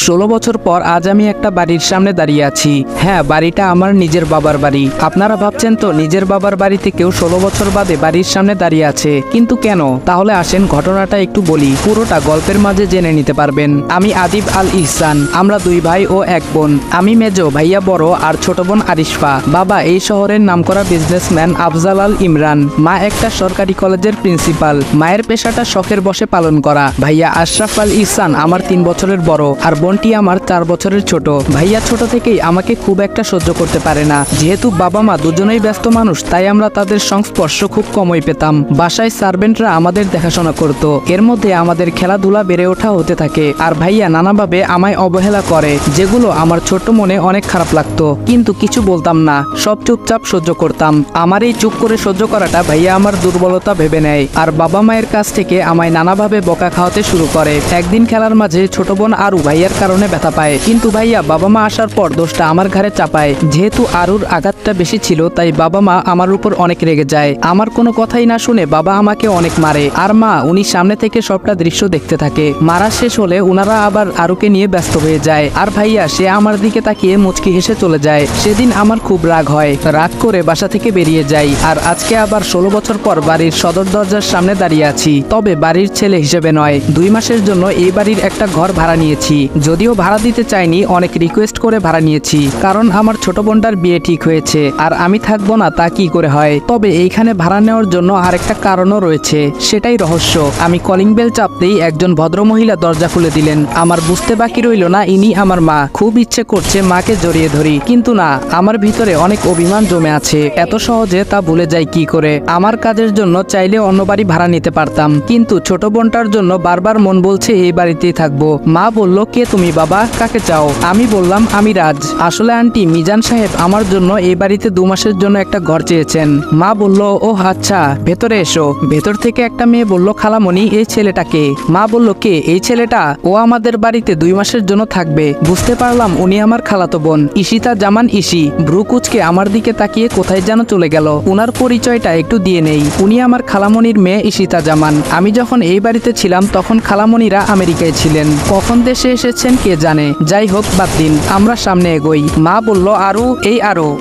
16 বছর পর আজ আমি একটা বাড়ির সামনে দাঁড়িয়ে আছি। হ্যাঁ, বাড়িটা আমার নিজের বাবার বাড়ি। আপনারা ভাবছেন তো নিজের বাবার বাড়িতে কেউ 16 বছর বাদে বাড়ির সামনে দাঁড়িয়ে আছে, কিন্তু কেন? তাহলে আসেন ঘটনাটা একটু বলি, পুরোটা গল্পের মাঝে জেনে নিতে পারবেন। আমি আদিব আল ইহসান, আমরা দুই ভাই ও এক বোন। আমি মেজো, ভাইয়া বড় আর ছোট বোন আরিশফা। বাবা এই শহরের নামকরা বিজনেসম্যান আফজাল আল ইমরান। মা একটা সরকারি কলেজের প্রিন্সিপাল। মায়ের পেশাটা শখের বশে পালন করা। ভাইয়া আশরাফ আল ইহসান আমার 3 বছরের বড় আর বোনটি আমার 4 বছরের ছোট। ভাইয়া ছোট থেকেই আমাকে খুব একটা সহ্য করতে পারে না। যেহেতু বাবা মা দুজনেই ব্যস্ত মানুষ, তাই আমরা তাদের সংস্পর্শ খুব কমই পেতাম। বাসায় সার্ভেন্টরা আমাদের দেখাশোনা করত। এর মধ্যে আমাদের খেলাধুলা বেড়ে ওঠা হতে থাকে। আর ভাইয়া নানাভাবে আমায় অবহেলা করে, যেগুলো আমার ছোট মনে অনেক খারাপ লাগতো, কিন্তু কিছু বলতাম না, সব চুপচাপ সহ্য করতাম। আমার এই চুপ করে সহ্য করাটা ভাইয়া আমার দুর্বলতা ভেবে নেয় আর বাবা মায়ের কাছ থেকে আমায় নানাভাবে বকা খাওয়াতে শুরু করে। একদিন খেলার মাঝে ছোট বোন আরু ভাইয়ার কারণে ব্যথা পায়, কিন্তু ভাইয়া বাবা মা আসার পর দোষটা আমার ঘাড়ে চাপায়। যেহেতু আরুর আঘাতটা বেশি ছিল, তাই বাবা মা আমার উপর অনেক রেগে যায়। আমার কোনো কথাই না শুনে বাবা আমাকে অনেক মারে, আর মা উনি সামনে থেকে সবটা দৃশ্য দেখতে থাকে। মারা শেষ হলে উনারা আবার আরুকে নিয়ে ব্যস্ত হয়ে যায়, আর ভাইয়া সে আমার দিকে তাকিয়ে মুচকি হেসে চলে যায়। সেদিন আমার খুব রাগ হয়, রাগ করে বাসা থেকে বেরিয়ে যাই। আর আজকে আবার 16 বছর পর বাড়ির সদর দরজার সামনে দাঁড়িয়ে আছি, তবে বাড়ির ছেলে হিসেবে নয়। 2 মাসের জন্য এই বাড়ির একটা ঘর ভাড়া নিয়েছি। যদিও ভাড়া দিতে চাইনি, অনেক রিকোয়েস্ট করে ভাড়া নিয়েছি, কারণ আমার ছোট বোনটার বিয়ে ঠিক হয়েছে আর আমি থাকবো না তা কি করে হয়। তবে এইখানে ভাড়া নেওয়ার জন্য আরেকটা কারণও রয়েছে, সেটাই রহস্য। আমি কলিং বেল চাপতেই একজন ভদ্রমহিলা দরজা খুলে দিলেন। আমার বুঝতে বাকি রইল না ইনি আমার মা। খুব ইচ্ছে করছে মাকে জড়িয়ে ধরি, কিন্তু না, আমার ভিতরে অনেক অভিমান জমে আছে। এত সহজে তা ভুলে যাই কি করে? আমার কাজের জন্য চাইলে অন্য বাড়ি ভাড়া নিতে পারতাম, কিন্তু ছোট বোনটার জন্য বারবার মন বলছে এই বাড়িতেই থাকবো। মা বলল, কে তুমি বাবা, কাকে চাও? আমি বললাম, আমি রাজ। আসলে আন্টি, মিজান সাহেব আমার জন্য এই বাড়িতে 2 মাসের জন্য একটা ঘর চেয়েছেন। মা বলল, ও আচ্ছা, ভেতরে এসো। ভেতর থেকে একটা মেয়ে বলল, খালামণি এই ছেলেটাকে। মা বলল, কে এই ছেলেটা? ও আমাদের বাড়িতে 2 মাসের জন্য থাকবে। বুঝতে পারলাম উনি আমার খালাতো বোন, ঈশিতা জামান ঈশি। ভ্রু কুচকে আমার দিকে তাকিয়ে কোথায় যেন চলে গেল। উনার পরিচয়টা একটু দিয়ে নেই। উনি আমার খালামণির মেয়ে ঈশিতা জামান। আমি যখন এই বাড়িতে ছিলাম তখন খালামণিরা আমেরিকায় ছিলেন, কখন দেশে এসেছেন কে জানে। যাই হোক, বাদ দিন, আমরা সামনে এগোই। মা বলল, আরু এই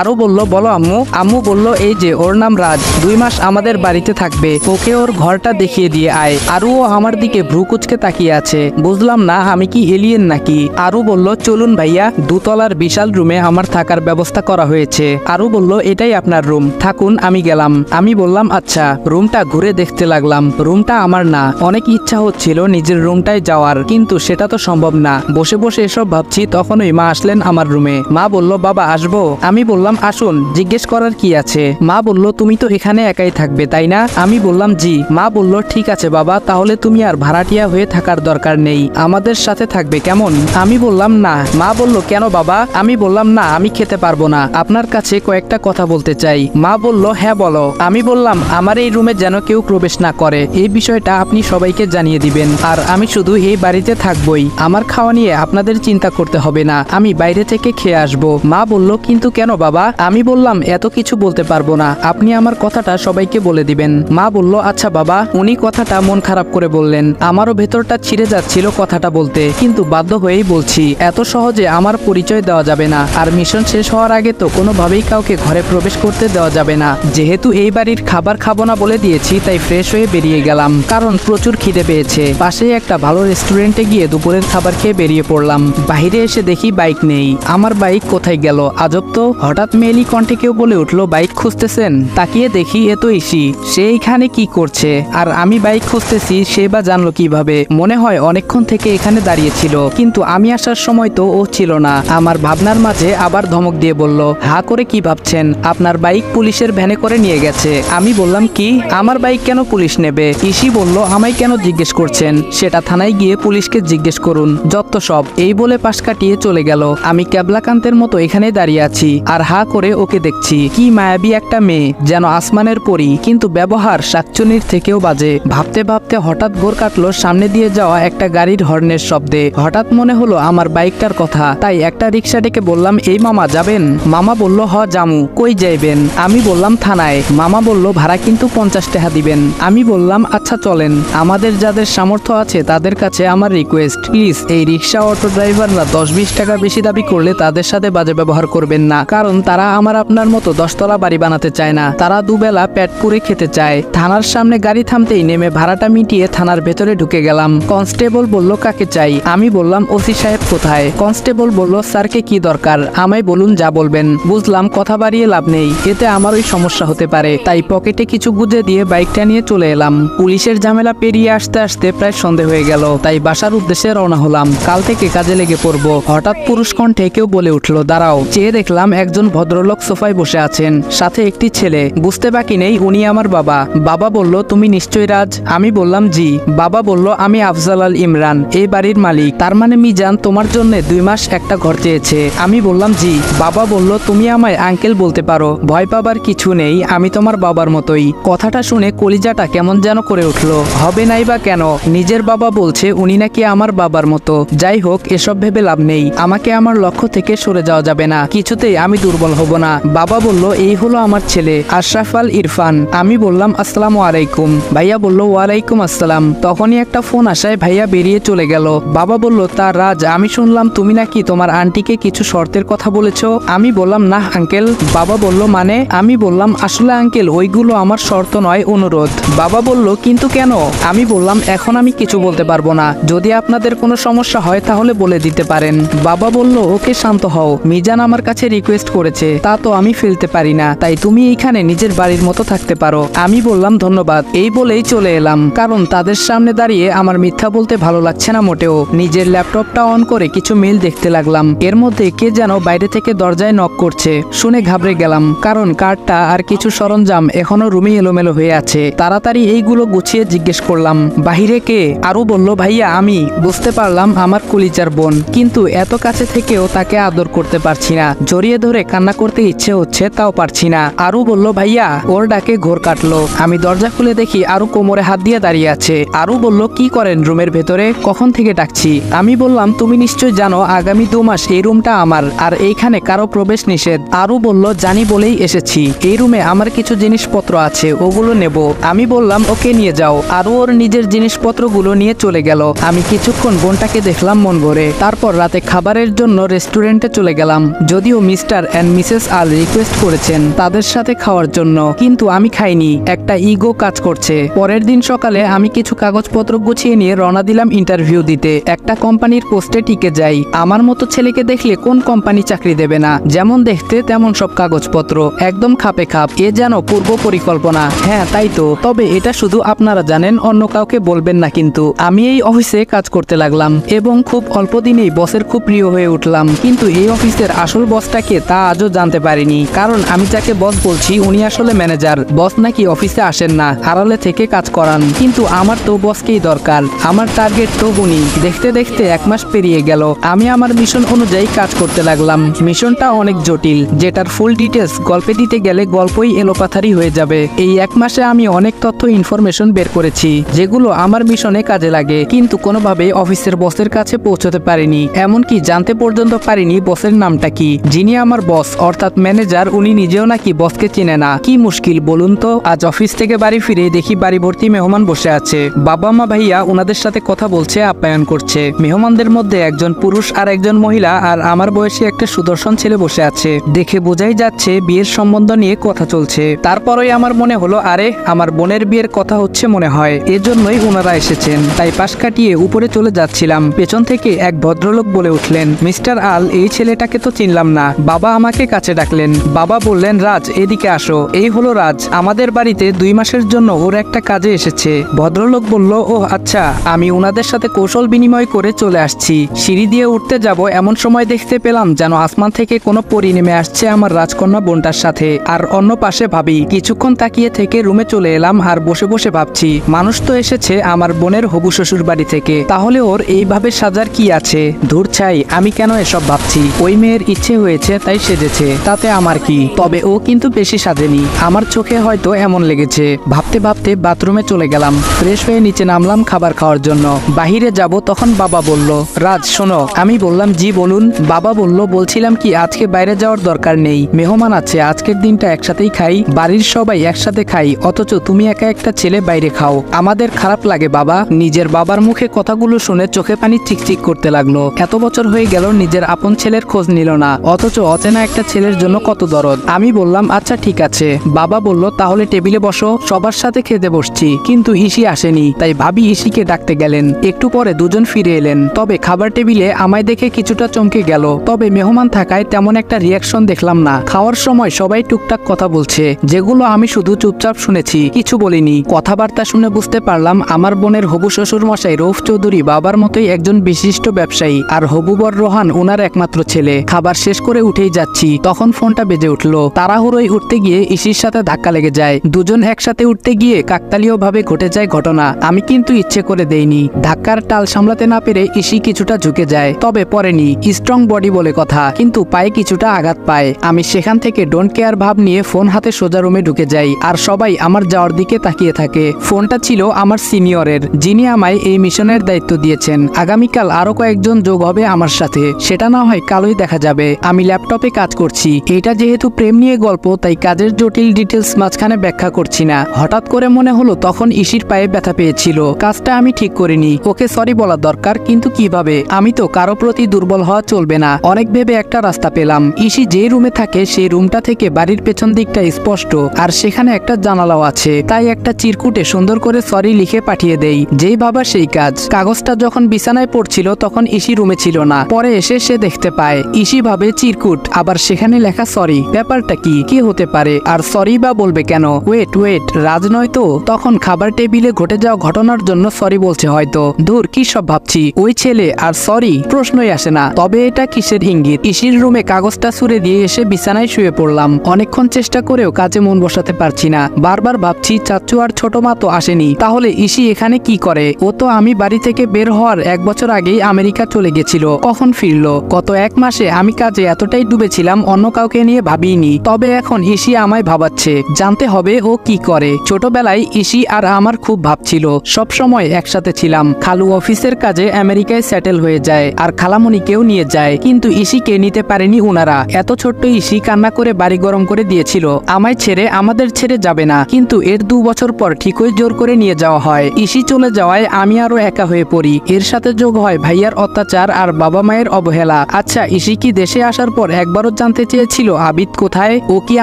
আরু বলল, বলো আম্মু। আম্মু বলল, এই যে ওর নাম রাজ, 2 মাস আমাদের বাড়িতে থাকবে, ওকে ওর ঘরটা দেখিয়ে দিয়ে আয়। আরুও আমার দিকে ভ্রু কুচকে তাকিয়ে আছে। বুঝলাম না আমি কি এলিয়েন নাকি। আরু বলল, চলুন ভাইয়া, 2 তলার বিশাল রুমে আমার থাকার ব্যবস্থা করা হয়েছে। আরু বলল, এটাই আপনার রুম, থাকুন, আমি গেলাম। আমি বললাম আচ্ছা। রুমটা ঘুরে দেখতে লাগলাম। রুমটা আমার না। অনেক ইচ্ছা হচ্ছিল নিজের রুমটায় যাওয়ার, কিন্তু সেটা তো সম্ভব না। বসে বসে এসব ভাবছি, তখনই মা আসলেন আমার রুমে। মা বলল, বাবা আসবো? আমি বললাম, আসুন, জিজ্ঞেস করার কি আছে? মা বলল, তুমি তো এখানে একাই থাকবে তাই না? আমি বললাম, জি। মা বলল, ঠিক আছে বাবা, তাহলে তুমি আর ভাড়াটিয়া হয়ে থাকার দরকার নেই, আমাদের সাথে থাকবে, কেমন? আমি বললাম, না। মা বলল, কেন বাবা? আমি বললাম, না, আমি খেতে পারবো না, আপনার কাছে কয়েকটা কথা বলতে চাই। মা বলল, হ্যাঁ বলো। আমি বললাম, আমার এই রুমে যেন কেউ প্রবেশ না করে, এই বিষয়টা আপনি সবাইকে জানিয়ে দিবেন। আর আমি শুধু এই বাড়িতে থাকবই, আমার খাওয়া নিয়ে আপনাদের চিন্তা করতে হবে না, আমি বাইরে থেকে খেয়ে আসবো। মা বলল, কিন্তু কেন বাবা? আমি বললাম, এত কিছু বলতে পারবো না, আপনি আমার কথাটা সবাইকে বলে দিবেন। মা বলল, আচ্ছা বাবা। উনি কথাটা মন খারাপ করে বললেন। আমারও ভেতরটা ছিঁড়ে যাচ্ছিল কথাটা বলতে, কিন্তু বাধ্য হয়েই বলছি। এত সহজে আমার পরিচয় দেওয়া যাবে না, আর মিশন শেষ হওয়ার আগে তো কোনোভাবেই কাউকে ঘরে প্রবেশ করতে দেওয়া যাবে না। যেহেতু এই বাড়ির খাবার খাবো না বলে দিয়েছি, তাই ফ্রেশ হয়ে বেরিয়ে গেলাম, কারণ প্রচুর খিদে পেয়েছে। পাশেই একটা ভালো রেস্টুরেন্টে গিয়ে দুপুরের খাবার খেয়ে বেরিয়ে পড়লাম। বাইরে এসে দেখি বাইক নেই। আমার বাইক কোথায় গেল? আজব তো। হঠাৎ মেয়েলি কণ্ঠে কেউ বলে উঠলো, বাইক খুঁজতেছেন? তাকিয়ে দেখি এ তো ঈশি। সে এইখানে কি করছে? আর আমি বাইক খুঁজতেছি, সে বা জানলো কিভাবে? মনে হয় অনেকক্ষণ থেকে এখানে দাঁড়িয়েছিল, কিন্তু আমি আসার সময় তো ও ছিল না। আমার ভাবনার মাঝে আবার ধমক দিয়ে বলল, হা করে কি ভাবছেন? আপনার বাইক পুলিশের ভ্যানে করে নিয়ে গেছে। আমি বললাম, কি? আমার বাইক কেন পুলিশ নেবে? ঈশি বলল, আমায় কেন জিজ্ঞেস করছেন? সেটা থানায় গিয়ে পুলিশকে জিজ্ঞেস করুন, যত সব। এই বলে পাশ কাটিয়ে চলে গেল। আমি ক্যাবলাকান্তের মতো এখানে দাঁড়িয়ে আছি আর হা করে ওকে দেখছি। কি মায়াবী একটা মেয়ে, যেন আসমানের পরী, কিন্তু ব্যবহার শাকচুনির থেকেও বাজে। ভাবতে ভাবতে হঠাৎ ভোর কাটলো সামনে দিয়ে যাওয়া একটা গাড়ির হর্নের শব্দে। হঠাৎ মনে হলো আমার বাইকটার কথা, তাই একটা রিক্সা ডেকে বললাম, এই মামা যাবেন? মামা বলল, হ জামু। কই যাইবেন? আমি বললাম, থানায়। মামা বলল, ভাড়া কিন্তু 50 টাকা দিবেন। আমি বললাম, আচ্ছা চলেন। আমাদের যাদের সামর্থ্য আছে তাদের কাছে আমার রিকোয়েস্ট, প্লিজ এই রিক্সা রিক্সা অটো ড্রাইভাররা 10-20 টাকা বেশি দাবি করলে তাদের সাথে বাজে ব্যবহার করবেন না, কারণ তারা আমার আপনার মতো 10 তলা বাড়ি বানাতে চায় না, তারা দুবেলা পেট পুরে খেতে চায়। থানার সামনে গাড়ি থামতেই নেমে ভাড়াটা মিটিয়ে থানার ভেতরে ঢুকে গেলাম। কনস্টেবল বলল কাকে চাই, আমি বললাম ওসি সাহেব কোথায়। কনস্টেবল বলল স্যারকে কি দরকার, আমায় বলুন যা বলবেন। বুঝলাম কথা বাড়িয়ে লাভ নেই, এতে আমারই সমস্যা হতে পারে, তাই পকেটে কিছু গুজে দিয়ে বাইকটা নিয়ে চলে এলাম। পুলিশের ঝামেলা পেরিয়ে আসতে আসতে প্রায় সন্ধে হয়ে গেল, তাই বাসার উদ্দেশ্যে রওনা হলাম। কাল থেকে কাজে লেগে পড়বো। হঠাৎ পুরুষ কণ্ঠে কেউ বলে উঠলো দাঁড়াও। চেয়ে দেখলাম একজন ভদ্রলোক সোফায় বসে আছেন, সাথে একটি ছেলে। বুঝতে বাকি নেই উনি আমার বাবা। বাবা বলল তুমি নিশ্চয়ই রাজ। আমি বললাম জি। বাবা বলল আমি আফজাল আল ইমরান, এই বাড়ির মালিক। তার মানে মিজান তোমার জন্য 2 মাস একটা ঘর চেয়েছে। আমি বললাম জি। বাবা বলল তুমি আমায় আঙ্কেল বলতে পারো, ভয় পাবার কিছু নেই, আমি তোমার বাবার মতোই। কথাটা শুনে কলিজাটা কেমন যেন করে উঠলো। হবে নাই বা কেন, নিজের বাবা বলছে উনি নাকি আমার বাবার মতো। যাই হোক, এসব ভেবে লাভ নেই, আমাকে আমার লক্ষ্য থেকে সরে যাওয়া যাবে না, কিছুতেই আমি দুর্বল হব না। বাবা বলল এই হলো আমার ছেলে আশরাফ আল ইরফান। আমি বললাম আসসালামু আলাইকুম। ভাইয়া বলল ওয়ালাইকুম আসসালাম। তখনই একটা ফোন আসায় ভাইয়া বেরিয়ে চলে গেল। বাবা বলল তা রাজ, আমি শুনলাম তুমি নাকি তোমার আন্টিকে কিছু শর্তের কথা বলেছো। আমি বললাম না আঙ্কেল। বাবা বলল মানে? আমি বললাম আসলে আঙ্কেল ওইগুলো আমার শর্ত নয়, অনুরোধ। বাবা বলল কিন্তু কেন? আমি বললাম এখন আমি কিছু বলতে পারবো না, যদি আপনাদের কোনো সমস্যা হয় তাহলে বলে দিতে পারেন। বাবা বলল ওকে শান্ত হও, মিজান আমার কাছে রিকোয়েস্ট করেছে, তা তো আমি ফেলতে পারি না, তাই তুমি এইখানে নিজের বাড়ির মতো থাকতে পারো। আমি বললাম ধন্যবাদ, এই বলেই চলে এলাম, কারণ তাদের সামনে দাঁড়িয়ে আমার মিথ্যা বলতে ভালো লাগছে না মোটেও। নিজের ল্যাপটপটা অন করে কিছু মেল দেখতে লাগলাম। এর মধ্যে কে যেন বাইরে থেকে দরজায় নক করছে, শুনে ঘাবড়ে গেলাম, কারণ কার্ডটা আর কিছু সরঞ্জাম এখনো রুমে এলোমেলো হয়ে আছে। তাড়াতাড়ি এইগুলো গুছিয়ে জিজ্ঞেস করলাম বাহিরে কে? আরও বলল ভাইয়া আমি। বুঝতে পারলাম আমার কলিজার বোন, কিন্তু এত কাছে থেকেও তাকে আদর করতে পারছি না, জড়িয়ে ধরে কান্না করতে ইচ্ছে হচ্ছে, তাও পারছি না। আরও বলল ভাইয়া, ওর ডাকে ঘোর কাটলো। আমি দরজা খুলে দেখি আরও কোমরে হাত দিয়ে দাঁড়িয়ে আছে। আরও বলল কি করেন রুমের ভেতরে, কখন থেকে ডাকছি? আমি বললাম তুমি নিশ্চয় জানো আগামী 2 মাস এই রুমটা আমার, আর এইখানে কারো প্রবেশ নিষেধ। আরও বলল জানি বলেই এসেছি, এই রুমে আমার কিছু জিনিসপত্র আছে, ওগুলো নেব। আমি বললাম ওকে নিয়ে যাও। আরও ওর নিজের জিনিসপত্রগুলো নিয়ে চলে গেল। আমি কিছুক্ষণ বোনটাকে দেখলাম মন ভরে। তারপর রাতে খাবারের জন্য রেস্টুরেন্টে চলে গেলাম, যদিও mister and Mrs Al request করেছেন তাদের সাথে খাওয়ার জন্য, কিন্তু আমি খাইনি, একটা ইগো কাজ করছে। পরের দিন সকালে আমি কিছু কাগজপত্র গুছিয়ে নিয়ে রওনা দিলাম ইন্টারভিউ দিতে। একটা কোম্পানির পোস্টে টিকে যাই। আমার মতো ছেলেকে দেখলে কোন কোম্পানি চাকরি দেবে না? যেমন দেখতে তেমন সব কাগজপত্র, একদম খাপে খাপ, এ যেন পূর্ব পরিকল্পনা। হ্যাঁ তাই তো, তবে এটা শুধু আপনারা জানেন, অন্য কাউকে বলবেন না। কিন্তু আমি এই অফিসে কাজ করতে লাগলাম এবং খুব অল্প দিনেই বসের খুব প্রিয় হয়ে উঠলাম। কিন্তু এই অফিসের আসল বসটাকে তা আজও জানতে পারিনি, কারণ আমি যাকে বস বলছি উনি আসলে ম্যানেজার। বস নাকি অফিসে আসেন না, আড়ালে থেকে কাজ করান, কিন্তু আমার তো বসকেই দরকার, আমার টার্গেট তো উনি। দেখতে দেখতে 1 মাস পেরিয়ে গেল। আমি আমার মিশন অনুযায়ী কাজ করতে লাগলাম। মিশনটা অনেক জটিল, যেটার ফুল ডিটেলস গল্পে দিতে গেলে গল্পই এলোপাথারি হয়ে যাবে। এই 1 মাসে আমি অনেক তথ্য ইনফরমেশন বের করেছি, যেগুলো আমার মিশনে কাজে লাগে, কিন্তু কোনোভাবে অফিসের বসের কাছে পৌঁছতে পারিনি। এমনকি জানতে পর্যন্ত পারিনি বসের নামটা কি। যিনি আমার বস অর্থাৎ ম্যানেজার, উনি নিজেও নাকি বসকে চিনে না। কি মুশকিল বলুন তো। আজ অফিস থেকে বাড়ি ফিরে দেখি বাড়ি ভর্তি মেহমান বসে আছে। বাবা মা ভাইয়া ওনাদের সাথে কথা বলছে, আপ্যায়ন করছে। মেহমানদের মধ্যে একজন পুরুষ আর একজন মহিলা, আর আমার বয়সী একটা সুদর্শন ছেলে বসে আছে। দেখে বোঝাই যাচ্ছে বিয়ের সম্বন্ধ নিয়ে কথা চলছে। তারপরেই আমার মনে হলো আরে আমার বোনের বিয়ের কথা হচ্ছে মনে হয়, এজন্যই ওনারা এসেছেন। তাই পাশ কাটিয়ে উপরে চলে যাচ্ছিলাম, পেছন থেকে এক ভদ্রলোক বলে উঠলেন মিস্টার আল, এই ছেলেটাকে তো চিনলাম না। বাবা আমাকে কাছে ডাকলেন। বাবা বললেন রাজ এদিকে আসো, এই হলো রাজ, আমাদের বাড়িতে 2 মাসের জন্য ওর একটা কাজে এসেছে। ভদ্রলোক বলল ও আচ্ছা, আমি ওনাদের সাথে কৌশল বিনিময় করে চলে আসছি। সিঁড়ি দিয়ে উঠতে যাব এমন সময় দেখতে পেলাম যেন আসমান থেকে কোনো পরী নেমে আসছে আমার রাজকন্যা বোনটার সাথে, আর অন্য পাশে ভাবি। কিছুক্ষণ তাকিয়ে থেকে রুমে চলে এলাম আর বসে বসে ভাবছি, মানুষ তো এসেছে আমার বোনের হবু শ্বশুর বাড়ি থেকে, তাহলে ওর এইভাবে সাজার কি আছে? ধুর ছাই, আমি কেন এসব ভাবছি? ওই মেয়ের ইচ্ছে হয়েছে তাই সেজেছে, তাতে আমার কি? তবে ও কিন্তু বেশি সাজেনি, আমার চোখে হয়তো এমন লেগেছে। ভাবতে ভাবতে বাথরুমে চলে গেলাম, ফ্রেশ হয়ে নিচে নামলাম খাবার খাওয়ার জন্য। বাহিরে যাব তখন বাবা বলল রাজ শোনো। আমি বললাম জি বলুন। বাবা বলল বলছিলাম কি আজকে বাইরে যাওয়ার দরকার নেই, মেহমান আছে, আজকের দিনটা একসাথেই খাই, বাড়ির সবাই একসাথে খাই, অথচ তুমি একা একটা ছেলে বাইরে খাও, আমাদের খারাপ লাগে বাবা। নিজের বাবার মুখে কথাগুলো শুনে চোখে পানি চিকচিক করতে লাগলো। এত বছর হয়ে গেল নিজের আপন ছেলের খোঁজ নিল না, অথচ অচেনা একটা ছেলের জন্য কত দরদ। আমি বললাম আচ্ছা ঠিক আছে। বাবা বলল তাহলে টেবিলে বসো, সবার সাথে খেতে বসছি। কিন্তু ইসি আসেনি, তাই ভাবি ইসিকে ডাকতে গেলেন। একটু পরে দুজন ফিরে এলেন, তবে খাবার টেবিলে আমায় দেখে কিছুটা চমকে গেল। তবে মেহমান থাকায় তেমন একটা রিয়াকশন দেখলাম না। খাওয়ার সময় সবাই টুকটাক কথা বলছে, যেগুলো আমি শুধু চুপচাপ শুনেছি, কিছু বলিনি। কথাবার্তা শুনে বুঝতে পারলাম আমার বোনের হবু শ্বশুর মশাই রৌফ চৌধুরী বাবার মতোই একজন বিশিষ্ট ব্যবসায়ী, আর হবু বর রোহান ওনার একমাত্র ছেলে। খাবার শেষ করে উঠেই যাচ্ছি, তখন ফোনটা বেজে উঠলো। তাড়াহুড়োয় উঠতে গিয়ে ইসির সাথে ধাক্কা লেগে যায়। দুজন একসাথে উঠতে গিয়ে কাকতালীয়ভাবে ঘটে যায় ঘটনা। আমি কিন্তু ইচ্ছে করে দেইনি। ধাক্কার টাল সামলাতে না পেরে ইসি কিছুটা ঝুঁকে যায়, তবে পরেনি। স্ট্রং বডি বলে কথা, কিন্তু পায়ে কিছুটা আঘাত পায়। আমি সেখান থেকে ডোন্ট কেয়ার ভাব নিয়ে ফোন হাতে সোজা রুমে ঢুকে যাই, আর সবাই আমার যাওয়ার দিকে তাকিয়ে থাকে। ফোনটা ছিল আমার সিনিয়রের, যিনি আমায় এই মিশনের দায়িত্ব দিয়েছেন। আগামীকাল আরো কয়েকজন যোগ হবে আমার সাথে, সেটা না হয় কালই দেখা যাবে। আমি ল্যাপটপে কাজ করছি। এটা যেহেতু প্রেম নিয়ে গল্প, তাই কাজের জটিল ডিটেলস মাঝখানে ব্যাখ্যা করছি না। হঠাৎ করে মনে হলো তখন ইসির পায়ে ব্যথা পেয়েছিল। কাজটা আমি ঠিক করিনি, ওকে সরি বলা দরকার, কিন্তু কিভাবে? আমি তো কারো প্রতি দুর্বল হওয়া চলবে না। অনেক ভেবে একটা রাস্তা পেলাম। ইসি যে রুমে থাকে সেই রুমটা থেকে বাড়ির পেছন দিকটা স্পষ্ট, আর সেখানে একটা জানালাও আছে। তাই একটা চিরকুটে সুন্দর করে সরি লিখে পাঠিয়ে দেই। যেই ভাবা সেই কাজ। কাগজটা যখন বিছানায় পড়ছিল তখন ইসি রুমে ছিল না। পরে এসে সে দেখতে পায় ইসি ভাবে চিরকুট, আবার সেখানে লেখা সরি। ব্যাপারটা কি হতে পারে? আর সরি বা বলবে কেন? ওয়েট, রাজ নয় তো? তখন খাবার টেবিলে ঘটে যাওয়া ঘটনার জন্য সরি বলছে হয়তো। দূর, কি সব ভাবছি। ওই ছেলে আর সরি, প্রশ্নই আসে না। তবে এটা কিসের ইঙ্গিত? ইসির রুমে কাগজটা ছুঁড়ে দিয়ে এসে বিছানায় শুয়ে পড়লাম। অনেকক্ষণ চেষ্টা করেও কাজে মন বসাতে পারছি না। বারবার ভাবছি চাচ্চু আর ছোট মা তো আসেনি, তাহলে ইসি এখানে কি করে? ও তো আমি বাড়ি থেকে বের হওয়ার 1 বছর আগেই আমেরিকা চলে গেছিল। কখন ফিরলো? গত 1 মাসে আমি কাজে এতটাই ডুবেছিলাম, অন্য কাউকে নিয়ে ভাবিনি। তবে এখন ইসি আমায় ভাবাচ্ছে, জানতে হবে ও কি করে। ছোটবেলায় ইসি আর আমার খুব ভাবছিল, সব সময় একসাথে ছিলাম। খালু অফিসের কাজে আমেরিকায় সেটেল হয়ে যায়, আর খালামণিকেও নিয়ে যায়, কিন্তু ইসিকে নিতে পারেনি উনারা। এত ছোট্ট ইসি কান্না করে বাড়ি গরম করে দিয়েছিল। আমায় ছেড়ে, আমাদের ছেড়ে যাবে না, কিন্তু এর 2 বছর পর ঠিকই জোর করে নিয়ে যাওয়া হয়। ইসি চলে যাওয়ায় আমি আরো একা হয়ে পড়ি। এর সাথে যোগ হয় ভাইয়ার অত্যাচার আর বাবা মায়ের অবহেলা। আচ্ছা, ইসি কি দেশে আসার পর একবারও জানতে চেয়েছিল আবিদ কোথায়? ও কি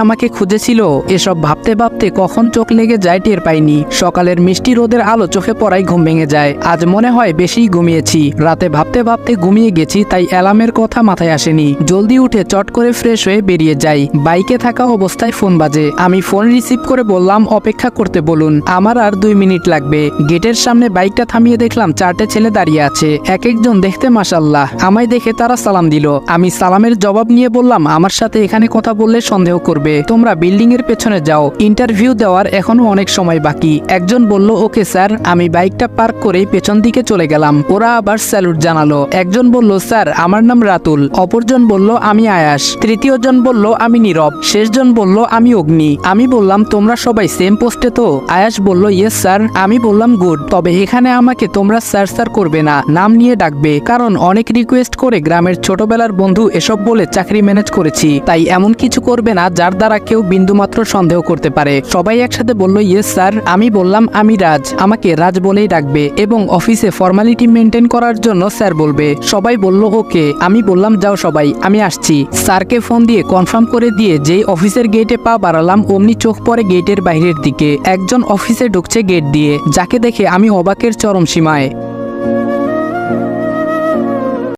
আমাকে খুঁজেছিল? এসব ভাবতে ভাবতে কখন চোখ লেগে যায় টের পাইনি। সকালের মিষ্টি রোদের আলো চোখে পড়াই ঘুম ভেঙে যায়। আজ মনে হয় বেশি ঘুমিয়েছি। রাতে ভাবতে ভাবতে ঘুমিয়ে গেছি, তাই অ্যালার্মের কথা মাথায় আসেনি। জলদি উঠে চট করে ফ্রেশ হয়ে বেরিয়ে যাই। বাইকে থাকা অবস্থায় ফোন বাজে। আমি ফোন রিসিভ করে বললাম অপেক্ষা করতে বলুন, আমার আর 2 মিনিট লাগবে। গেটের সামনে বাইকটা থামিয়ে দেখলাম 4টে ছেলে দাঁড়িয়ে আছে। এক একজন দেখতে মাশাআল্লাহ। আমায় দেখে তারা সালাম দিল। আমি সালামের জবাব নিয়ে বললাম আমার সাথে এখানে কথা বললে সন্দেহ করবে, তোমরা বিল্ডিং এর পেছনে যাও, ইন্টারভিউ দেওয়ার এখনো অনেক সময় বাকি। একজন বলল ওকে স্যার। আমি বাইকটা পার্ক করে পেছন দিকে চলে গেলাম। ওরা আবার স্যালুট জানালো। একজন বলল স্যার আমার নাম রাতুল। অপরজন বলল আমি আয়াস। তৃতীয়জন বলল আমি নীরব। শেষজন বলল আমি অগ্নি। আমি বললাম তোমরা সবাই সেম পোস্টে তো? আয়াস বলল ইয়েস স্যার। আমি বললাম গুড, তবে এখানে আমাকে তোমরা স্যার স্যার করবে না, নাম নিয়ে ডাকবে, কারণ অনেক রিকোয়েস্ট করে গ্রামের ছোটবেলার বন্ধু এসব বলে চাকরি ম্যানেজ করেছি। তাই এমন কিছু করবে না যার দ্বারা কেউ বিন্দুমাত্র সন্দেহ করতে পারে। সবাই একসাথে বলল ইয়েস স্যার। আমি বললাম আমি রাজ, আমাকে রাজ বলেই ডাকবে, এবং অফিসে ফর্মালিটি মেনটেন করার জন্য স্যার বলবে। সবাই বলল ওকে। আমি বললাম যাও সবাই, আমি আসছি। স্যারকে ফোন দিয়ে কনফার্ম করে দিয়ে যেই অফিসের গেটে পা বাড়ালাম, অমনি চোখ পড়ে গেটের বাইরের দিকে। একজন অফিসে ঢুকছে গেট দিয়ে, যাকে দেখে আমি অবাকের চরম সীমায়।